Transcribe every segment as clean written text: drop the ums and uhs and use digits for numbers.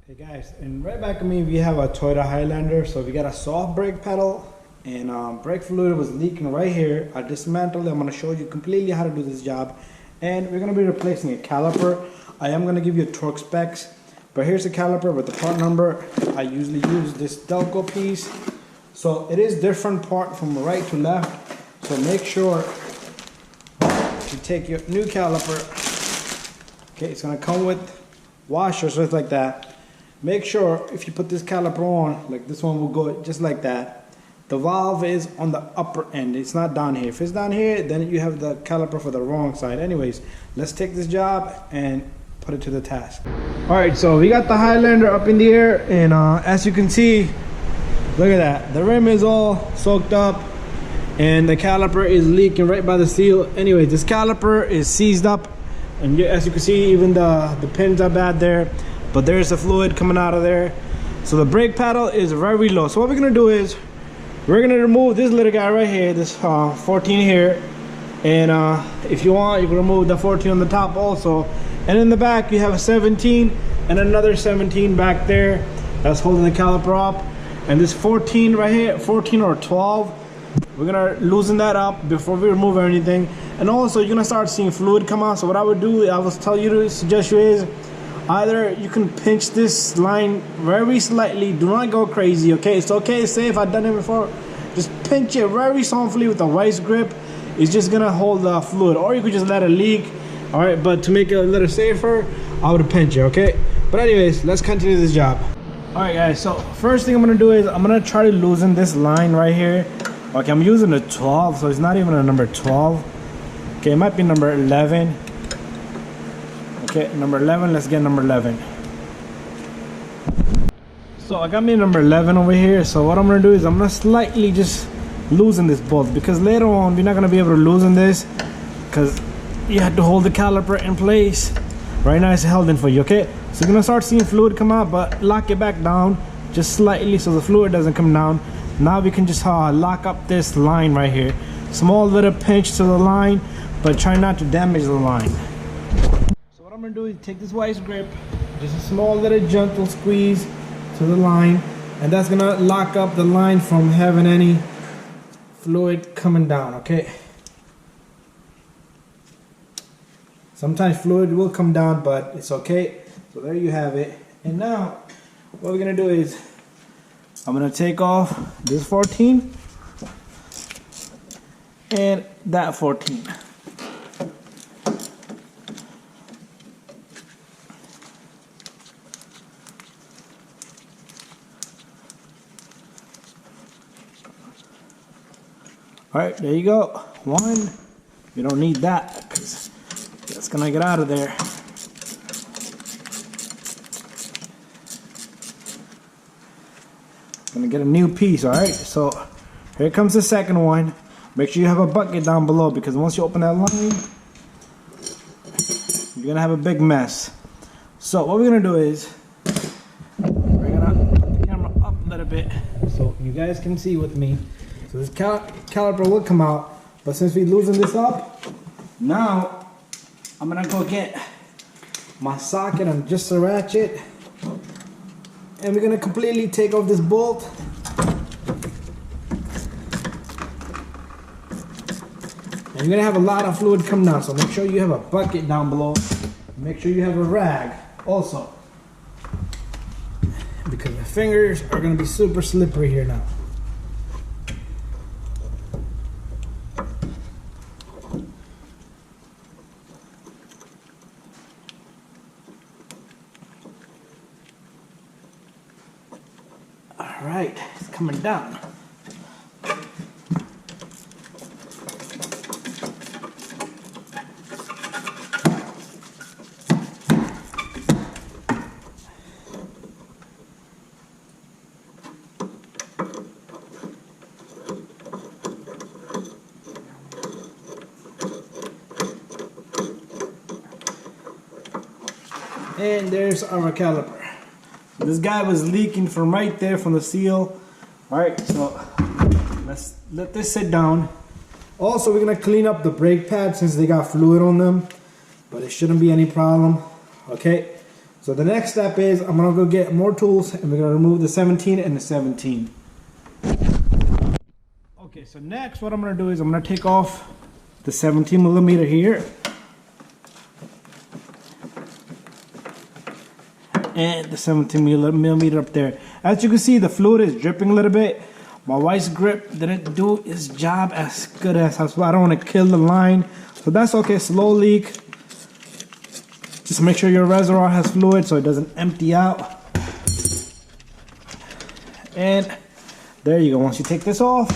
Hey guys, and right back of me we have a Toyota Highlander. So we got a soft brake pedal and brake fluid was leaking right here. I dismantled it. I'm going to show you completely how to do this job, and we're going to be replacing a caliper. I am going to give you torque specs, but here's the caliper with the part number. I usually use this Delco piece, so it is different part from right to left, so make sure to take your new caliper. Okay, it's going to come with washers just like that. Make sure if you put this caliper on, like this one will go just like that. The valve is on the upper end, it's not down here. If it's down here, then you have the caliper for the wrong side. Anyways, let's take this job and put it to the task. Alright, so we got the Highlander up in the air, and as you can see, look at that. The rim is all soaked up and the caliper is leaking right by the seal. Anyway, this caliper is seized up, and as you can see, even the pins are bad there. But there's the fluid coming out of there. So the brake pedal is very low. So what we're gonna do is we're gonna remove this little guy right here, this 14 here, and if you want, you can remove the 14 on the top also. And in the back you have a 17 and another 17 back there that's holding the caliper up. And this 14 right here, 14 or 12, we're gonna loosen that up before we remove anything. And also you're gonna start seeing fluid come out. So what I would do, I will tell you to suggest you is, either you can pinch this line very slightly, do not go crazy, okay? It's okay, say if I've done it before, just pinch it very softly with a vice grip. It's just gonna hold the fluid, or you could just let it leak, all right? But to make it a little safer, I would pinch it, okay? But anyways, let's continue this job. All right guys, so first thing I'm gonna do is I'm gonna try to loosen this line right here. Okay, I'm using a 12, so it's not even a number 12. Okay, it might be number 11. Okay, number 11, let's get number 11. So I got me number 11 over here. So what I'm gonna do is I'm gonna slightly just loosen this bolt, because later on we're not gonna be able to loosen this because you have to hold the caliper in place. Right now it's held in for you, okay? So you're gonna start seeing fluid come out, but lock it back down just slightly so the fluid doesn't come down. Now we can just lock up this line right here. Small little pinch to the line, but try not to damage the line. What I'm gonna do is take this vice grip, just a small little gentle squeeze to the line, and that's gonna lock up the line from having any fluid coming down, okay? Sometimes fluid will come down, but it's okay. So there you have it. And now what we're gonna do is I'm gonna take off this 14 and that 14. Alright, there you go. One. You don't need that because that's gonna get out of there. Gonna get a new piece, alright? So here comes the second one. Make sure you have a bucket down below, because once you open that line, you're gonna have a big mess. So what we're gonna do is we're gonna put the camera up a little bit so you guys can see with me. So this caliper will come out, but since we loosen this up, now I'm gonna go get my socket and just a ratchet, and we're gonna completely take off this bolt. And you're gonna have a lot of fluid come down, so make sure you have a bucket down below. Make sure you have a rag also, because the fingers are gonna be super slippery here now. Alright, it's coming down. And there's our caliper. This guy was leaking from right there from the seal. Alright, so let's let this sit down. Also, we're gonna clean up the brake pads since they got fluid on them, but it shouldn't be any problem. Okay, So the next step is I'm gonna go get more tools and we're gonna remove the 17 and the 17. Okay, so next what I'm gonna do is I'm gonna take off the 17 millimeter here. And the 17 millimeter up there. As you can see, the fluid is dripping a little bit. My wife's grip didn't do its job as good as possible. I don't want to kill the line. So that's okay, slow leak. Just make sure your reservoir has fluid so it doesn't empty out. And there you go. Once you take this off,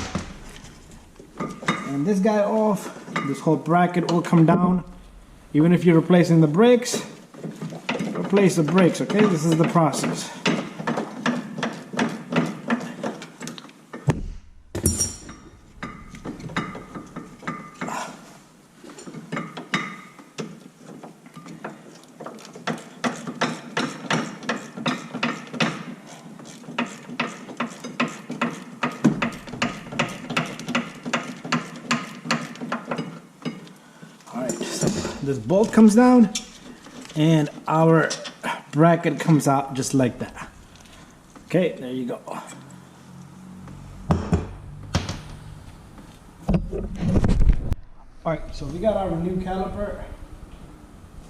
and this guy off, this whole bracket will come down. Even if you're replacing the brakes, replace the brakes, okay? This is the process. All right, so this bolt comes down and our bracket comes out just like that. Okay, there you go. Alright, so we got our new caliper.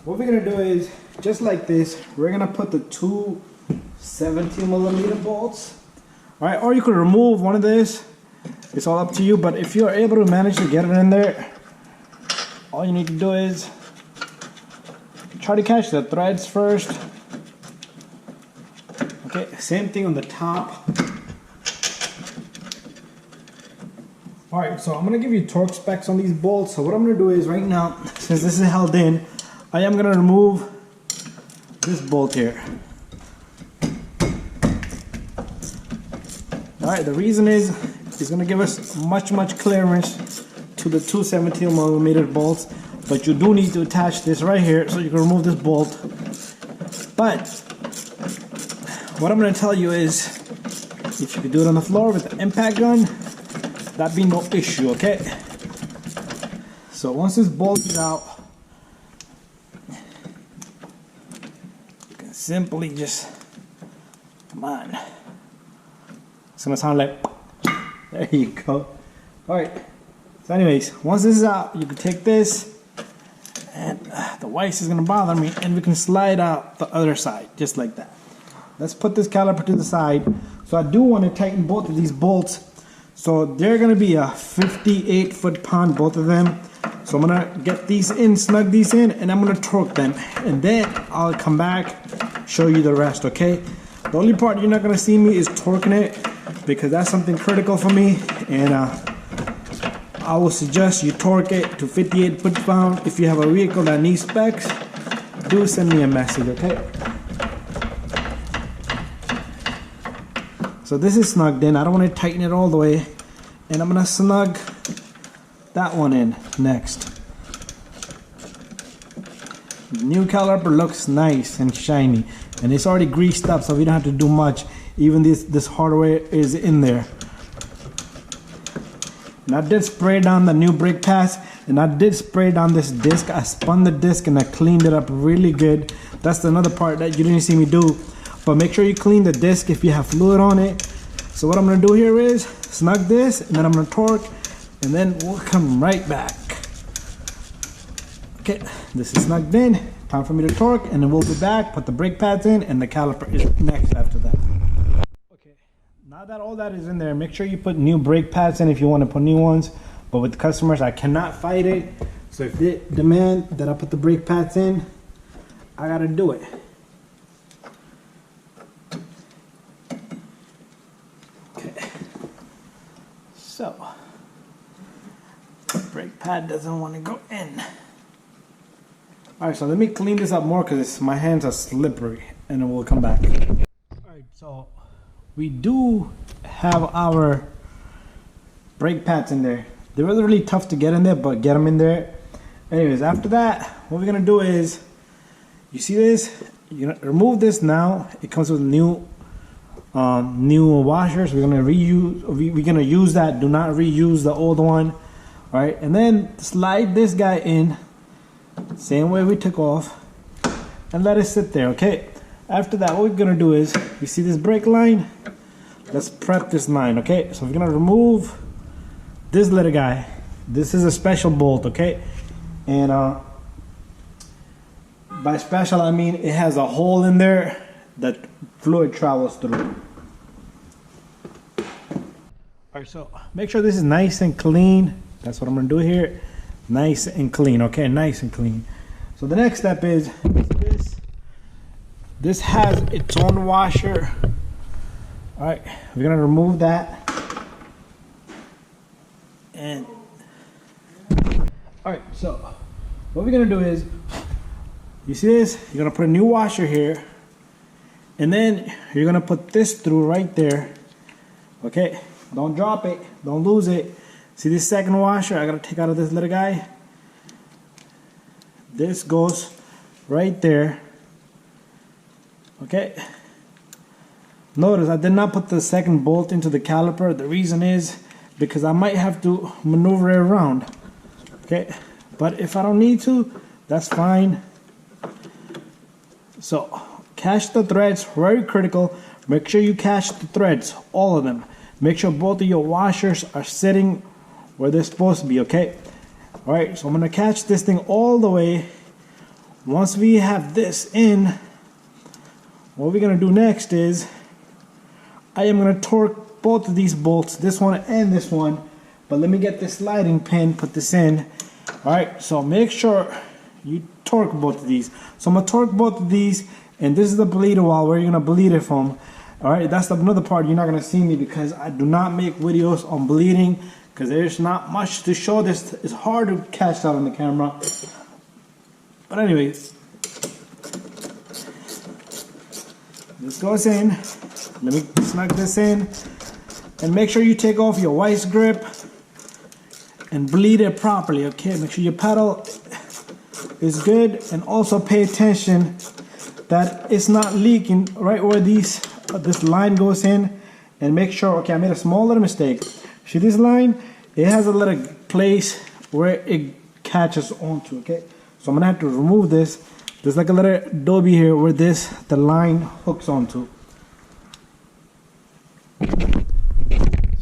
What we're gonna do is, just like this, we're gonna put the two 17 millimeter bolts. Alright, or you could remove one of this. It's all up to you, but if you're able to manage to get it in there, all you need to do is try to catch the threads first. Okay, same thing on the top. Alright, so I'm going to give you torque specs on these bolts. So what I'm going to do is right now, since this is held in, I am going to remove this bolt here. Alright, the reason is it's going to give us much clearance to the two 17 millimeter bolts. But you do need to attach this right here so you can remove this bolt. But what I'm going to tell you is, if you could do it on the floor with the impact gun, that'd be no issue, okay? So once this bolt is out, you can simply just, come on. It's going to sound like, there you go. Alright, so anyways, once this is out, you can take this, and the vise is going to bother me, and we can slide out the other side, just like that. Let's put this caliper to the side. So I do want to tighten both of these bolts. So they're going to be a 58 foot-pound, both of them. So I'm going to get these in, snug these in, and I'm going to torque them. And then I'll come back, show you the rest, okay? The only part you're not going to see me is torquing it, because that's something critical for me. And I will suggest you torque it to 58 foot-pound. If you have a vehicle that needs specs, do send me a message, okay? So this is snugged in. I don't want to tighten it all the way. And I'm going to snug that one in next. The new caliper looks nice and shiny. And it's already greased up, so we don't have to do much. Even this hardware is in there. And I did spray down the new brake pads. And I did spray down this disc. I spun the disc and I cleaned it up really good. That's another part that you didn't see me do. But make sure you clean the disc if you have fluid on it. So what I'm going to do here is snug this, and then I'm going to torque, and then we'll come right back. Okay, this is snugged in. Time for me to torque, and then we'll be back, put the brake pads in, and the caliper is next after that. Okay, now that all that is in there, make sure you put new brake pads in if you want to put new ones. But with the customers, I cannot fight it. So if they demand that I put the brake pads in, I got to do it. So, the brake pad doesn't want to go in. Alright, so let me clean this up more because my hands are slippery, and then we'll come back. Alright, so we do have our brake pads in there. They were really tough to get in there, but get them in there. Anyways, after that, what we're going to do is, you see this? You're going to remove this now. It comes with new washers. We're gonna reuse. We're gonna use that. Do not reuse the old one. All right, and then slide this guy in, same way we took off, and let it sit there. Okay. after that, what we're gonna do is, you see this brake line? Let's prep this line, okay? So we're gonna remove this little guy. This is a special bolt, okay? And by special, I mean it has a hole in there that fluid travels through. All right, so make sure this is nice and clean. That's what I'm gonna do here. Nice and clean, okay? Nice and clean. So the next step is this. This has its own washer. All right, we're gonna remove that. And all right, so what we're gonna do is, you see this? You're gonna put a new washer here, and then you're gonna put this through right there. Okay, don't drop it, don't lose it. See this second washer? I gotta take out of this little guy. This goes right there. Okay. Notice I did not put the second bolt into the caliper. The reason is because I might have to maneuver it around. Okay, but if I don't need to, that's fine. So catch the threads, very critical. Make sure you catch the threads, all of them. Make sure both of your washers are sitting where they're supposed to be, okay? All right, so I'm gonna catch this thing all the way. Once we have this in, what we're gonna do next is, I am gonna torque both of these bolts, this one and this one, but let me get this sliding pin, put this in. All right, so make sure you torque both of these. So I'm gonna torque both of these, and this is the bleeder wall where you're gonna bleed it from. All right, that's another part you're not gonna see me because I do not make videos on bleeding because there's not much to show. This is hard to catch that on the camera. But anyways, this goes in. Let me snug this in, and make sure you take off your vice grip and bleed it properly. Okay, make sure your pedal is good, and also pay attention that it's not leaking right where this line goes in. And make sure, okay, I made a small little mistake. See this line? It has a little place where it catches onto, okay? So I'm gonna have to remove this. There's like a little adobe here where the line hooks onto.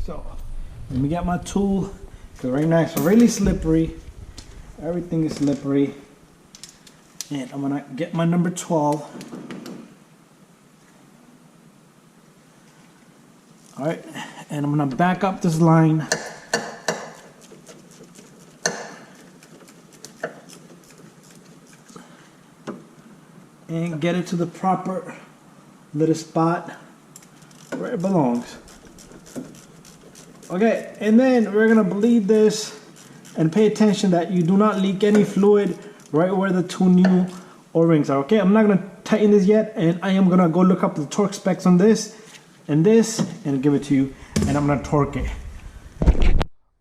So let me get my tool, because right now it's really slippery. Everything is slippery. And I'm gonna get my number 12. All right, and I'm gonna back up this line. And get it to the proper little spot where it belongs. Okay, and then we're gonna bleed this and pay attention that you do not leak any fluid right where the two new O-rings are. Okay, I'm not gonna tighten this yet, and I am gonna go look up the torque specs on this and and give it to you, and I'm gonna torque it.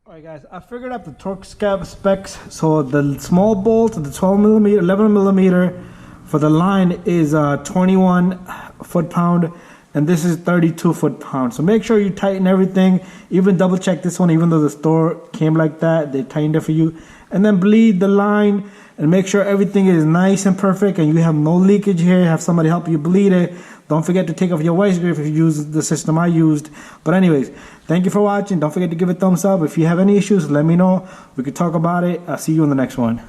Alright guys, I figured out the torque specs. So the small bolt, the 12 millimeter, 11 millimeter for the line is 21 foot-pound, and this is 32 foot-pound. So make sure you tighten everything, even double check this one, even though the store came like that, they tightened it for you. And then bleed the line and make sure everything is nice and perfect and you have no leakage here. Have somebody help you bleed it. Don't forget to take off your vice grip if you use the system I used. But anyways, thank you for watching. Don't forget to give it a thumbs up. If you have any issues, let me know. We could talk about it. I'll see you in the next one.